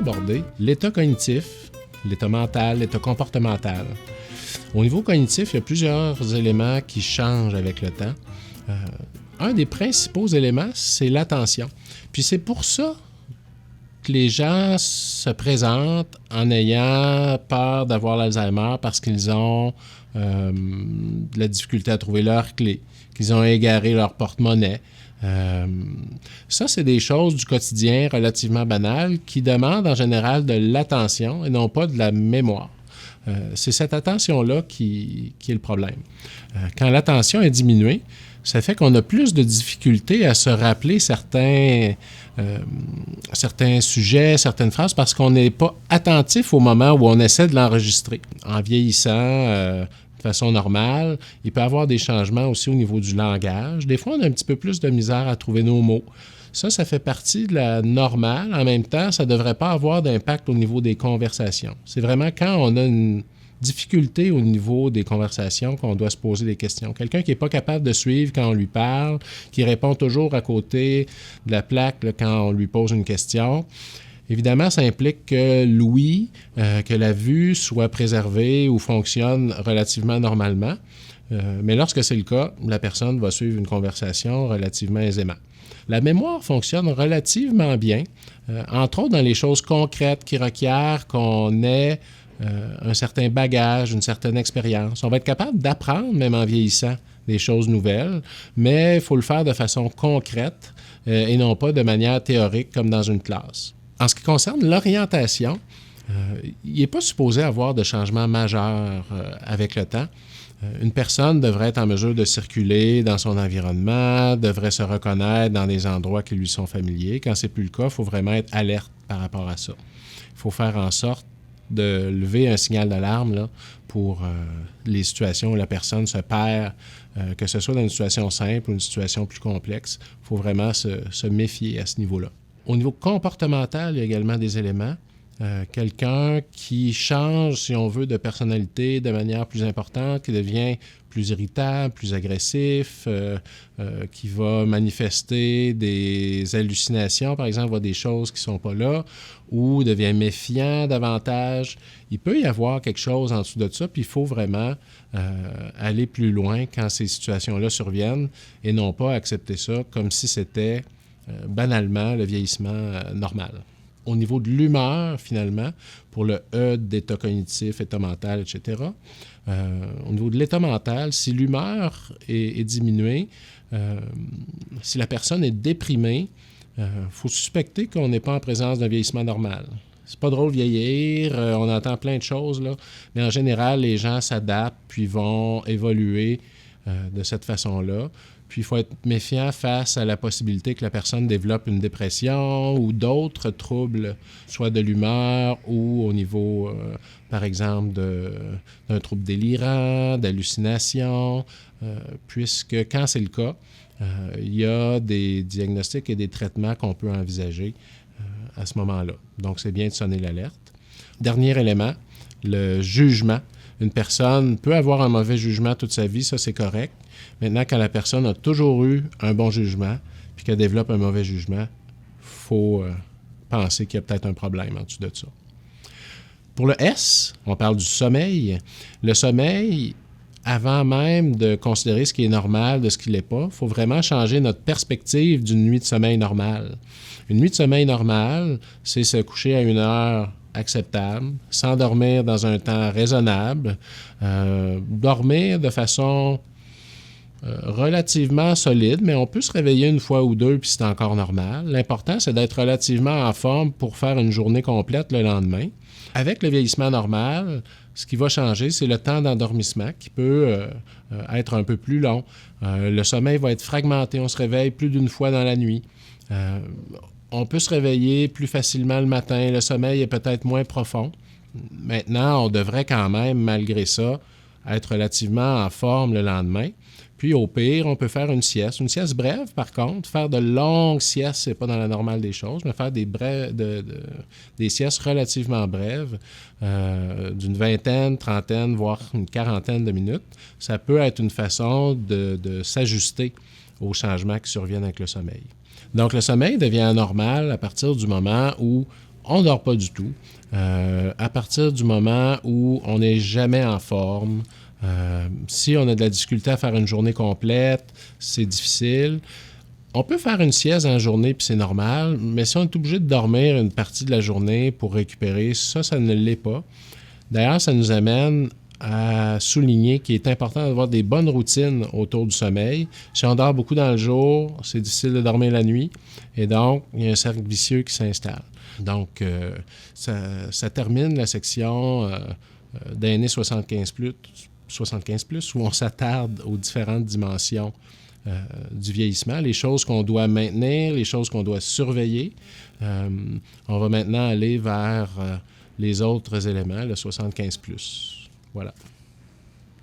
aborder l'état cognitif, l'état mental, l'état comportemental. Au niveau cognitif, il y a plusieurs éléments qui changent avec le temps. Un des principaux éléments, c'est l'attention. Puis c'est pour ça que les gens se présentent en ayant peur d'avoir l'Alzheimer parce qu'ils ont de la difficulté à trouver leurs clés, qu'ils ont égaré leur porte-monnaie. Ça, c'est des choses du quotidien relativement banales qui demandent en général de l'attention et non pas de la mémoire. C'est cette attention-là qui est le problème. Quand l'attention est diminuée, ça fait qu'on a plus de difficultés à se rappeler certains sujets, certaines phrases, parce qu'on n'est pas attentif au moment où on essaie de l'enregistrer. En vieillissant de façon normale, il peut y avoir des changements aussi au niveau du langage. Des fois, on a un petit peu plus de misère à trouver nos mots. Ça fait partie de la normale. En même temps, ça ne devrait pas avoir d'impact au niveau des conversations. C'est vraiment quand on a une difficulté au niveau des conversations qu'on doit se poser des questions. Quelqu'un qui n'est pas capable de suivre quand on lui parle, qui répond toujours à côté de la plaque là, quand on lui pose une question. Évidemment, ça implique que l'ouïe, que la vue soit préservée ou fonctionne relativement normalement. Mais lorsque c'est le cas, la personne va suivre une conversation relativement aisément. La mémoire fonctionne relativement bien, entre autres dans les choses concrètes qui requièrent qu'on ait un certain bagage, une certaine expérience. On va être capable d'apprendre, même en vieillissant, des choses nouvelles, mais il faut le faire de façon concrète et non pas de manière théorique comme dans une classe. En ce qui concerne l'orientation, il n'est pas supposé avoir de changement majeur avec le temps. Une personne devrait être en mesure de circuler dans son environnement, devrait se reconnaître dans des endroits qui lui sont familiers. Quand ce n'est plus le cas, il faut vraiment être alerte par rapport à ça. Il faut faire en sorte de lever un signal d'alarme là, pour les situations où la personne se perd, que ce soit dans une situation simple ou une situation plus complexe. Il faut vraiment se méfier à ce niveau-là. Au niveau comportemental, il y a également des éléments. Quelqu'un qui change, si on veut, de personnalité de manière plus importante, qui devient plus irritable, plus agressif, qui va manifester des hallucinations, par exemple, voit des choses qui ne sont pas là, ou devient méfiant davantage. Il peut y avoir quelque chose en dessous de ça, puis il faut vraiment aller plus loin quand ces situations-là surviennent et non pas accepter ça comme si c'était banalement le vieillissement normal. Au niveau de l'humeur, finalement, pour le E d'état cognitif, état mental, etc., au niveau de l'état mental, si l'humeur est diminuée, si la personne est déprimée, faut suspecter qu'on n'est pas en présence d'un vieillissement normal. C'est pas drôle vieillir, on entend plein de choses, là, mais en général, les gens s'adaptent puis vont évoluer de cette façon-là. Puis il faut être méfiant face à la possibilité que la personne développe une dépression ou d'autres troubles, soit de l'humeur ou au niveau, par exemple, d'un trouble délirant, d'hallucination, puisque quand c'est le cas, il y a des diagnostics et des traitements qu'on peut envisager à ce moment-là. Donc, c'est bien de sonner l'alerte. Dernier élément, le jugement. Une personne peut avoir un mauvais jugement toute sa vie, ça c'est correct. Maintenant, quand la personne a toujours eu un bon jugement puis qu'elle développe un mauvais jugement, il faut penser qu'il y a peut-être un problème en dessous de ça. Pour le S, on parle du sommeil. Le sommeil, avant même de considérer ce qui est normal de ce qui ne l'est pas, il faut vraiment changer notre perspective d'une nuit de sommeil normale. Une nuit de sommeil normale, c'est se coucher à une heure acceptable, s'endormir dans un temps raisonnable, dormir de façon relativement solide, mais on peut se réveiller une fois ou deux puis c'est encore normal. L'important, c'est d'être relativement en forme pour faire une journée complète le lendemain. Avec le vieillissement normal, ce qui va changer, c'est le temps d'endormissement qui peut être un peu plus long. Le sommeil va être fragmenté, on se réveille plus d'une fois dans la nuit. On peut se réveiller plus facilement le matin, le sommeil est peut-être moins profond. Maintenant, on devrait quand même, malgré ça, être relativement en forme le lendemain. Puis au pire, on peut faire une sieste brève par contre. Faire de longues siestes, c'est pas dans la normale des choses, mais faire des siestes relativement brèves, d'une vingtaine, trentaine, voire une quarantaine de minutes, ça peut être une façon de s'ajuster aux changements qui surviennent avec le sommeil. Donc le sommeil devient anormal à partir du moment où on ne dort pas du tout. À partir du moment où on n'est jamais en forme, si on a de la difficulté à faire une journée complète, c'est difficile. On peut faire une sieste en journée, puis c'est normal, mais si on est obligé de dormir une partie de la journée pour récupérer, ça ne l'est pas. D'ailleurs, ça nous amène à souligner qu'il est important d'avoir des bonnes routines autour du sommeil. Si on dort beaucoup dans le jour, c'est difficile de dormir la nuit, et donc, il y a un cercle vicieux qui s'installe. Donc, ça termine la section d'aînés 75+, où on s'attarde aux différentes dimensions du vieillissement, les choses qu'on doit maintenir, les choses qu'on doit surveiller. On va maintenant aller vers les autres éléments, le 75+. Voilà.